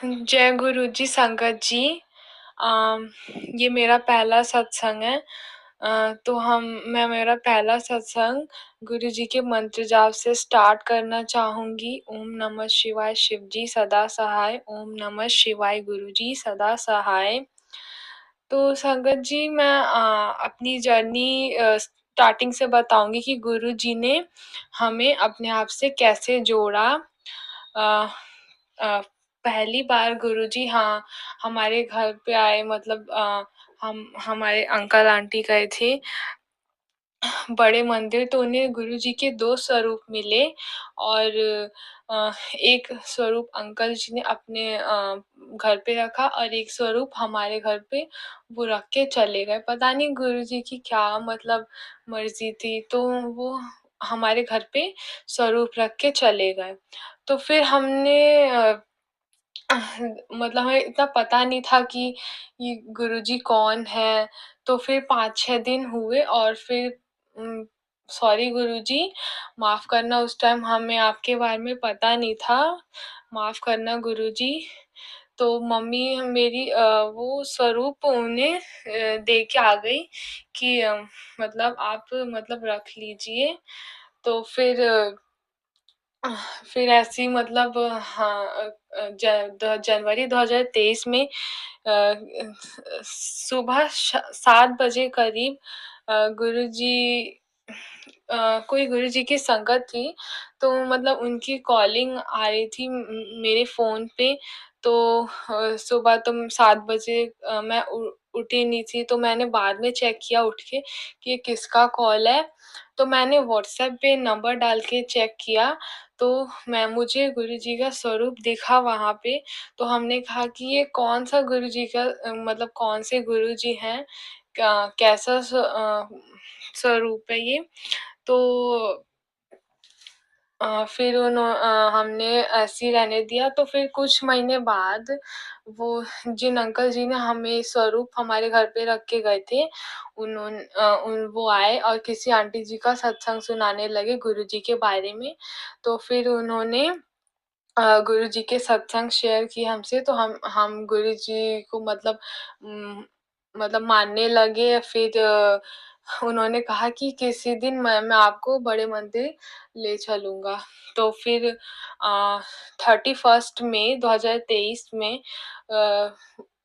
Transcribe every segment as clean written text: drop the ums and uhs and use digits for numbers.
जय गुरु जी संगत जी। अम, ये मेरा पहला सत्संग है। मैं मेरा पहला सत्संग गुरु जी के मंत्र जाप से स्टार्ट करना चाहूंगी। ओम नमः शिवाय, शिव जी सदा सहाय। ओम नमः शिवाय, गुरु जी सदा सहाय। तो संगत जी, मैं अपनी जर्नी स्टार्टिंग से बताऊंगी कि गुरु जी ने हमें अपने आप से कैसे जोड़ा। अ, अ, पहली बार गुरुजी हमारे घर पे आए, मतलब हम हमारे अंकल आंटी गए थे बड़े मंदिर, तो उन्हें गुरुजी के 2 स्वरूप मिले और एक स्वरूप अंकल जी ने अपने घर पे रखा और एक स्वरूप हमारे घर पे वो रख के चले गए। पता नहीं गुरुजी की क्या मतलब मर्जी थी, तो वो हमारे घर पे स्वरूप रख के चले गए। तो फिर हमने मतलब हमें इतना पता नहीं था कि ये गुरुजी कौन है। तो फिर 5-6 दिन हुए और फिर सॉरी गुरुजी, माफ करना, उस टाइम हमें आपके बारे में पता नहीं था, माफ करना गुरुजी। तो मम्मी मेरी वो स्वरूप उन्हें दे के आ गई कि मतलब आप मतलब रख लीजिए। तो फिर ऐसी मतलब जनवरी 2023 में सुबह 7 बजे करीब गुरुजी कोई गुरुजी की संगत थी, तो मतलब उनकी कॉलिंग आ रही थी मेरे फ़ोन पे। तो सुबह तो 7 बजे मैं उठी नहीं थी, तो मैंने बाद में चेक किया उठ के कि ये किसका कॉल है। तो मैंने व्हाट्सएप पे नंबर डाल के चेक किया, तो मुझे गुरुजी का स्वरूप दिखा वहाँ पे। तो हमने कहा कि ये कौन-सा गुरुजी का मतलब कौन से गुरुजी हैं? कैसा स्वरूप है ये? तो फिर हमने ऐसे ही रहने दिया। तो फिर कुछ महीने बाद वो जिन अंकल जी ने हमें स्वरूप हमारे घर पे रख के गए थे, वो आए और किसी आंटी जी का सत्संग सुनाने लगे गुरुजी के बारे में। तो फिर उन्होंने गुरुजी के सत्संग शेयर किए हमसे, तो हम गुरुजी को मतलब मानने लगे। फिर उन्होंने कहा कि किसी दिन मैं आपको बड़े मंदिर ले चलूँगा। तो फिर 31 मई 2023 में अ,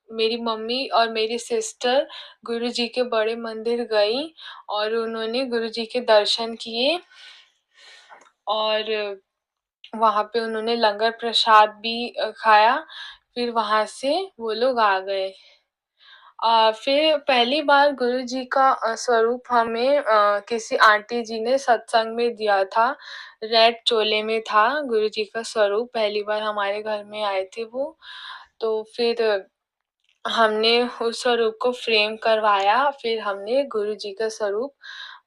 मेरी मम्मी और मेरी सिस्टर गुरुजी के बड़े मंदिर गईं और उन्होंने गुरुजी के दर्शन किए और वहाँ पे उन्होंने लंगर प्रसाद भी खाया। फिर वहाँ से वो लोग आ गए। फिर पहली बार गुरुजी का स्वरूप हमें किसी आंटी जी ने सत्संग में दिया था। रेड चोले में था गुरुजी का स्वरूप, पहली बार हमारे घर में आए थे वो। तो फिर हमने उस स्वरूप को फ्रेम करवाया, फिर हमने गुरुजी का स्वरूप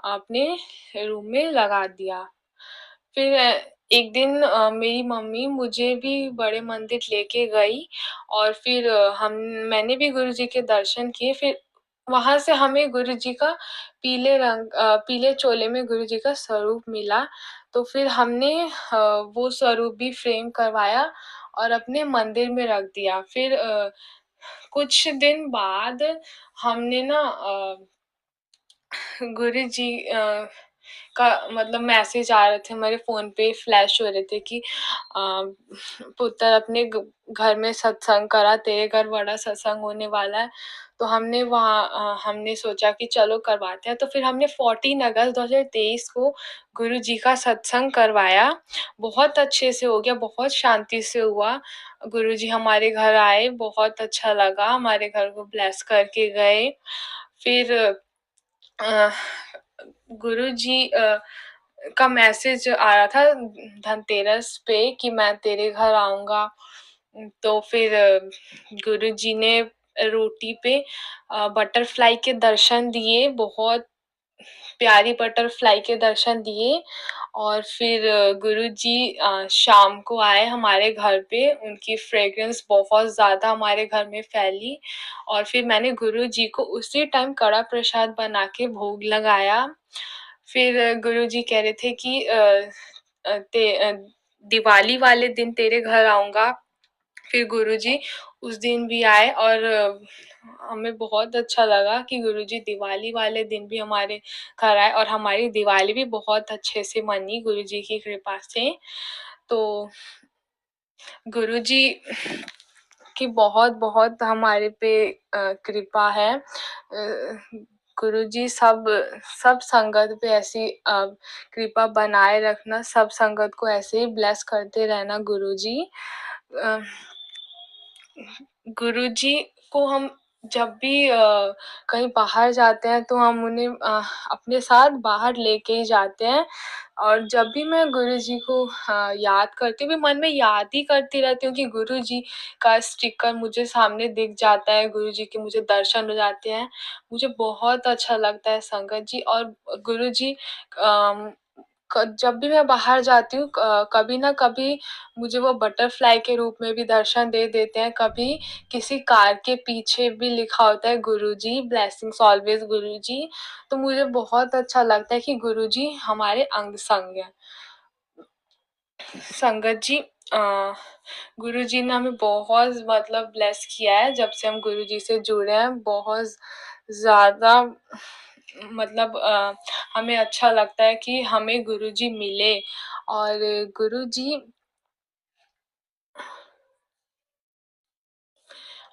अपने रूम में लगा दिया। फिर एक दिन मेरी मम्मी मुझे भी बड़े मंदिर लेके गई और फिर मैंने भी गुरुजी के दर्शन किए। फिर वहाँ से हमें गुरुजी का पीले चोले में गुरुजी का स्वरूप मिला। तो फिर हमने वो स्वरूप भी फ्रेम करवाया और अपने मंदिर में रख दिया। फिर कुछ दिन बाद हमने ना गुरुजी का मतलब मैसेज आ रहे थे हमारे फ़ोन पे, फ्लैश हो रहे थे कि पुत्र अपने घर में सत्संग करा, तेरे घर बड़ा सत्संग होने वाला है। तो हमने सोचा कि चलो करवाते हैं। तो फिर हमने 14 अगस्त 2023 को गुरुजी का सत्संग करवाया। बहुत अच्छे से हो गया, बहुत शांति से हुआ। गुरुजी हमारे घर आए, बहुत अच्छा लगा, हमारे घर को ब्लेस करके गए। फिर अ, गुरुजी का मैसेज आया था धनतेरस पे कि मैं तेरे घर आऊँगा। तो फिर गुरुजी ने रोटी पे बटरफ्लाई के दर्शन दिए, बहुत प्यारी बटरफ्लाई के दर्शन दिए। और फिर गुरुजी शाम को आए हमारे घर पे, उनकी फ्रेग्रेंस बहुत ज़्यादा हमारे घर में फैली और फिर मैंने गुरुजी को उसी टाइम कड़ा प्रसाद बना के भोग लगाया। फिर गुरुजी कह रहे थे कि दिवाली वाले दिन तेरे घर आऊँगा। फिर गुरुजी उस दिन भी आए और हमें बहुत अच्छा लगा कि गुरुजी दिवाली वाले दिन भी हमारे घर आए और हमारी दिवाली भी बहुत अच्छे से मनी गुरुजी की कृपा से। तो गुरुजी की बहुत-बहुत हमारे पे कृपा है। गुरुजी सब सब संगत पे ऐसी कृपा बनाए रखना, सब संगत को ऐसे ही ब्लेस करते रहना गुरुजी। अ, गुरुजी को हम जब भी कहीं बाहर जाते हैं तो हम उन्हें अपने साथ बाहर लेके ही जाते हैं और जब भी मैं गुरुजी को याद करती हूँ, मैं मन में याद ही करती रहती हूँ कि गुरुजी का स्टिकर मुझे सामने दिख जाता है, गुरुजी के मुझे दर्शन हो जाते हैं। मुझे बहुत अच्छा लगता है संगत जी और गुरुजी अम, जब भी मैं बाहर जाती हूँ कभी ना कभी मुझे वो बटरफ्लाई के रूप में भी दर्शन दे देते हैं, कभी किसी कार के पीछे भी लिखा होता है गुरुजी ब्लेसिंग्स ऑलवेज गुरुजी। तो मुझे बहुत अच्छा लगता है कि गुरुजी हमारे अंग संग हैं। संगत जी गुरुजी ने हमें बहुत मतलब ब्लेस किया है जब से हम गुरुजी से जुड़े हैं, बहुत ज़्यादा मतलब हमें अच्छा लगता है कि हमें गुरुजी मिले और गुरुजी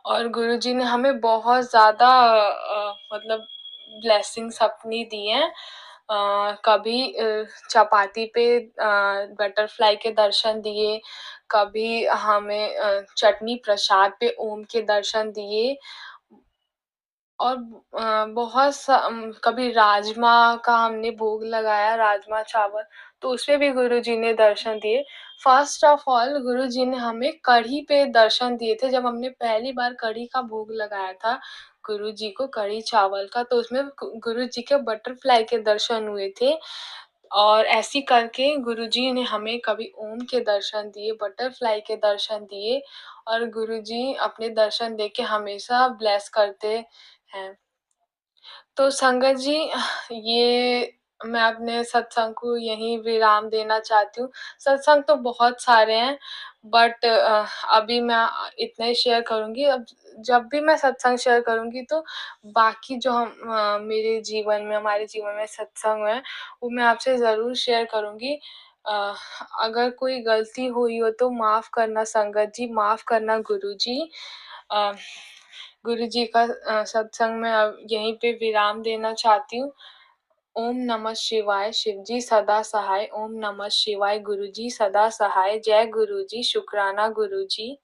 और गुरुजी ने हमें बहुत ज़्यादा मतलब ब्लेसिंग्स अपनी दी हैं। कभी चपाती पे बटरफ्लाई के दर्शन दिए, कभी हमें चटनी प्रसाद पे ओम के दर्शन दिए और कभी राजमा का हमने भोग लगाया, राजमा चावल, तो उसपे भी गुरुजी ने दर्शन दिए। फर्स्ट ऑफ ऑल गुरुजी ने हमें कढ़ी पे दर्शन दिए थे, जब हमने पहली बार कढ़ी का भोग लगाया था गुरुजी को कढ़ी चावल का, तो उसमें गुरुजी के बटरफ्लाई के दर्शन हुए थे और ऐसे ही करके गुरुजी ने हमें कभी ओम के दर्शन दिए, बटरफ्लाई के दर्शन दिए और गुरुजी अपने दर्शन देके हमेशा ब्लेस करते हैं। तो संगत जी ये मैं अपने सत्संग को यहीं विराम देना चाहती हूँ। सत्संग तो बहुत सारे हैं बट अभी मैं इतना ही शेयर करूँगी। अब जब भी मैं सत्संग शेयर करूँगी तो बाकी जो मेरे जीवन में हमारे जीवन में सत्संग है, वो मैं आपसे ज़रूर शेयर करूँगी। अ, अगर कोई गलती हुई हो तो माफ़ करना संगत जी, माफ़ करना गुरुजी। अ, गुरुजी का सत्संग मैं अब यहीं पे विराम देना चाहती हूँ। ओम नमः शिवाय, शिवजी सदा सहाय। ओम नमः शिवाय, गुरुजी सदा सहाय। जय गुरुजी, शुक्राना गुरुजी।